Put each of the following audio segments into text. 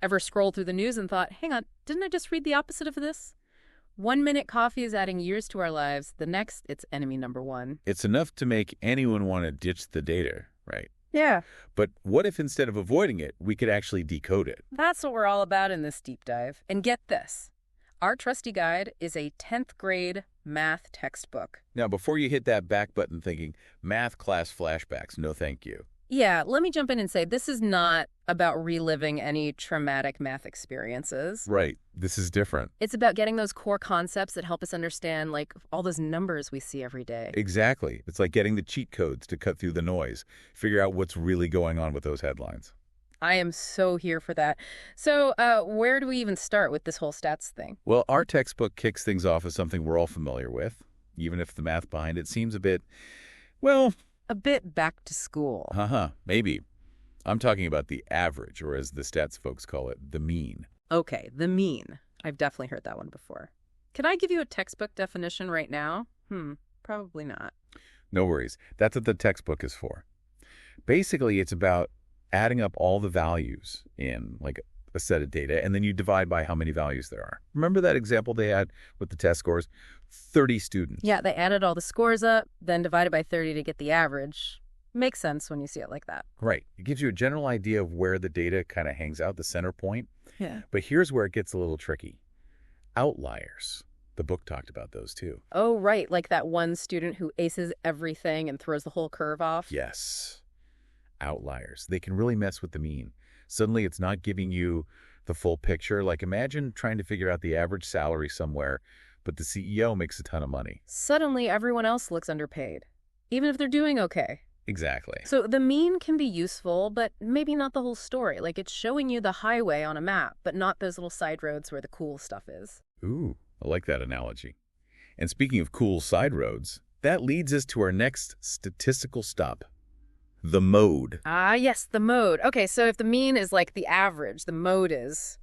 Ever scroll through the news and thought, hang on, didn't I just read the opposite of this? 1 minute coffee is adding years to our lives. The next, it's enemy number one. It's enough to make anyone want to ditch the data, right? Yeah. But what if instead of avoiding it, we could actually decode it? That's what we're all about in this deep dive. And get this. Our trusty guide is a 10th grade math textbook. Now, before you hit that back button thinking, math class flashbacks, no thank you. Yeah, let me jump in and say this is not about reliving any traumatic math experiences. Right. This is different. It's about getting those core concepts that help us understand, like, all those numbers we see every day. Exactly. It's like getting the cheat codes to cut through the noise, figure out what's really going on with those headlines. I am so here for that. So where do we even start with this whole stats thing? Well, our textbook kicks things off as something we're all familiar with, even if the math behind it seems a bit, well... A bit back to school. Maybe. I'm talking about the average, or as the stats folks call it, the mean. Okay, the mean. I've definitely heard that one before. Can I give you a textbook definition right now? Probably not. No worries. That's what the textbook is for. Basically, it's about adding up all the values in, like, a set of data, and then you divide by how many values there are. Remember that example they had with the test scores? 30 students. Yeah, they added all the scores up, then divided by 30 to get the average. Makes sense when you see it like that. Right. It gives you a general idea of where the data kind of hangs out, the center point. Yeah. But here's where it gets a little tricky. Outliers. The book talked about those too. Oh, right. Like that one student who aces everything and throws the whole curve off? Yes. Outliers. They can really mess with the mean. Suddenly it's not giving you the full picture. Like imagine trying to figure out the average salary somewhere, but the CEO makes a ton of money. Suddenly everyone else looks underpaid, even if they're doing okay. Exactly. So the mean can be useful, but maybe not the whole story. Like it's showing you the highway on a map, but not those little side roads where the cool stuff is. Ooh, I like that analogy. And speaking of cool side roads, that leads us to our next statistical stop. The mode. Ah, yes, the mode. Okay, so if the mean is like the average, the mode is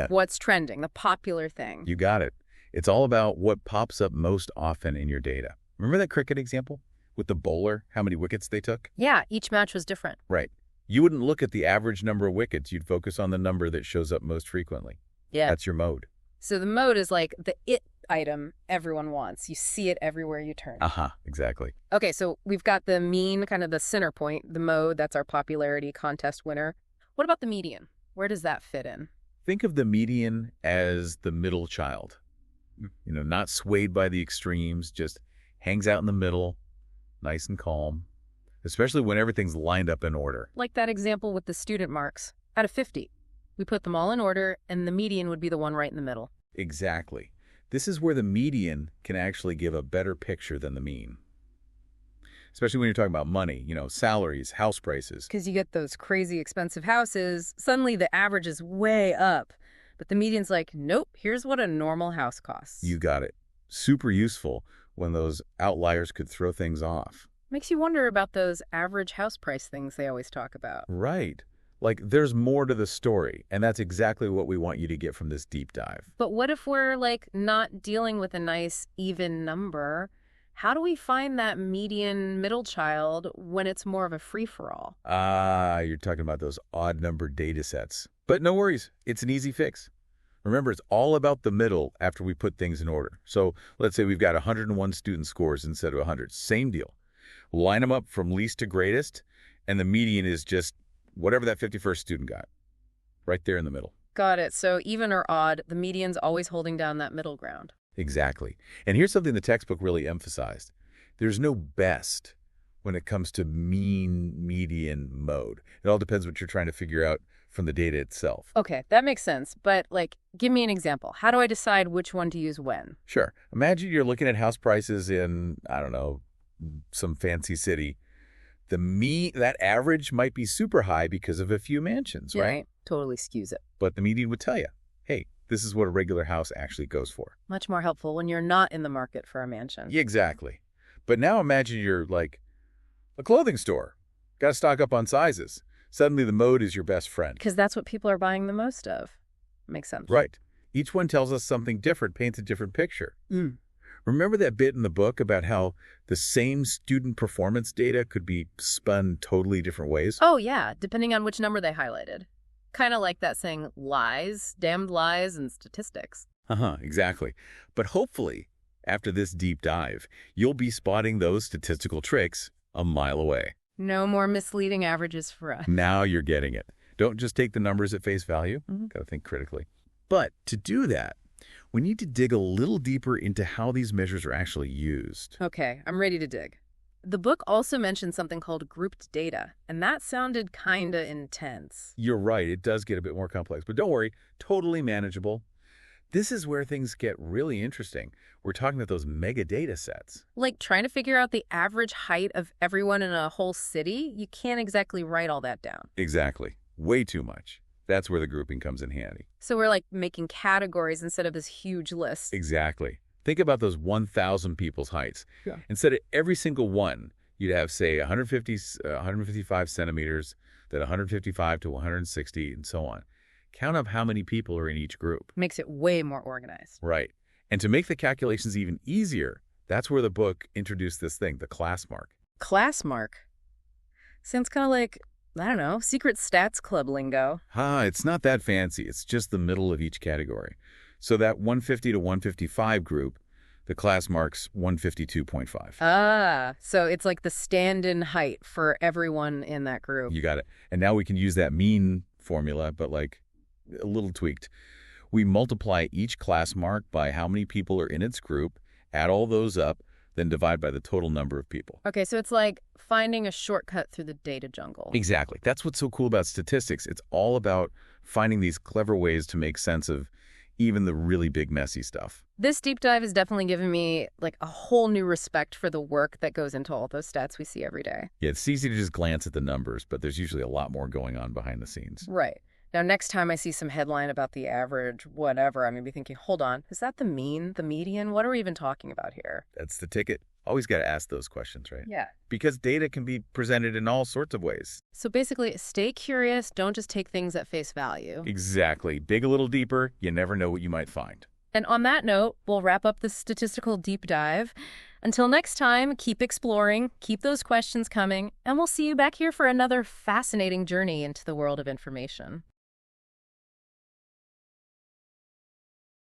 what's trending, the popular thing. You got it. It's all about what pops up most often in your data. Remember that cricket example with the bowler, how many wickets they took? Yeah, each match was different. Right. You wouldn't look at the average number of wickets. You'd focus on the number that shows up most frequently. Yeah. That's your mode. So the mode is like the it item everyone wants. You see it everywhere you turn. Exactly. Okay, so we've got the mean, kind of the center point, the mode, that's our popularity contest winner. What about the median? Where does that fit in? Think of the median as the middle child. You know, not swayed by the extremes, just hangs out in the middle, nice and calm, especially when everything's lined up in order. Like that example with the student marks. Out of 50, we put them all in order, and the median would be the one right in the middle. Exactly. This is where the median can actually give a better picture than the mean. Especially when you're talking about money, you know, salaries, house prices. Because you get those crazy expensive houses, suddenly the average is way up. But the median's like, nope, here's what a normal house costs. You got it. Super useful when those outliers could throw things off. Makes you wonder about those average house price things they always talk about. Right. Like, there's more to the story, and that's exactly what we want you to get from this deep dive. But what if we're, like, not dealing with a nice, even number? How do we find that median middle child when it's more of a free-for-all? You're talking about those odd-numbered data sets. But no worries. It's an easy fix. Remember, it's all about the middle after we put things in order. So let's say we've got 101 student scores instead of 100. Same deal. Line them up from least to greatest, and the median is just whatever that 51st student got, right there in the middle. Got it. So even or odd, the median's always holding down that middle ground. Exactly. And here's something the textbook really emphasized. There's no best when it comes to mean, median, mode. It all depends what you're trying to figure out from the data itself. Okay, that makes sense. But, like, give me an example. How do I decide which one to use when? Sure. Imagine you're looking at house prices in, I don't know, some fancy city. That average might be super high because of a few mansions, Yeah, right? totally skews it. But the median would tell you, hey, this is what a regular house actually goes for. Much more helpful when you're not in the market for a mansion. Yeah, exactly. But now imagine you're like a clothing store. Got to stock up on sizes. Suddenly the mode is your best friend. Because that's what people are buying the most of. Makes sense. Right. Each one tells us something different, paints a different picture. Remember that bit in the book about how the same student performance data could be spun totally different ways? Oh, yeah, depending on which number they highlighted. Kind of like that saying, lies, damned lies, and statistics. Exactly. But hopefully, after this deep dive, you'll be spotting those statistical tricks a mile away. No more misleading averages for us. Now you're getting it. Don't just take the numbers at face value. Got to think critically. But to do that, we need to dig a little deeper into how these measures are actually used. Okay, I'm ready to dig. The book also mentioned something called grouped data, and that sounded kinda intense. You're right, it does get a bit more complex, but don't worry, totally manageable. This is where things get really interesting. We're talking about those mega data sets. Like trying to figure out the average height of everyone in a whole city, you can't exactly write all that down. Exactly. Way too much. That's where the grouping comes in handy. So we're like making categories instead of this huge list. Exactly. Think about those 1,000 people's heights. Yeah. Instead of every single one, you'd have, say, 155 centimeters, then 155 to 160, and so on. Count up how many people are in each group. Makes it way more organized. Right. And to make the calculations even easier, that's where the book introduced this thing, the class mark. Class mark. Sounds kind of like, I don't know, secret stats club lingo. It's not that fancy. It's just the middle of each category. So that 150 to 155 group, the class mark's 152.5. So it's like the stand-in height for everyone in that group. You got it. And now we can use that mean formula, but like a little tweaked. We multiply each class mark by how many people are in its group, add all those up, then divide by the total number of people. Okay, so it's like finding a shortcut through the data jungle. Exactly. That's what's so cool about statistics. It's all about finding these clever ways to make sense of even the really big, messy stuff. This deep dive has definitely given me like a whole new respect for the work that goes into all those stats we see every day. Yeah, it's easy to just glance at the numbers, but there's usually a lot more going on behind the scenes. Right. Now, next time I see some headline about the average, whatever, I'm going to be thinking, hold on, is that the mean, the median? What are we even talking about here? That's the ticket. Always got to ask those questions, right? Yeah. Because data can be presented in all sorts of ways. So basically, stay curious. Don't just take things at face value. Exactly. Dig a little deeper. You never know what you might find. And on that note, we'll wrap up this statistical deep dive. Until next time, keep exploring, keep those questions coming, and we'll see you back here for another fascinating journey into the world of information.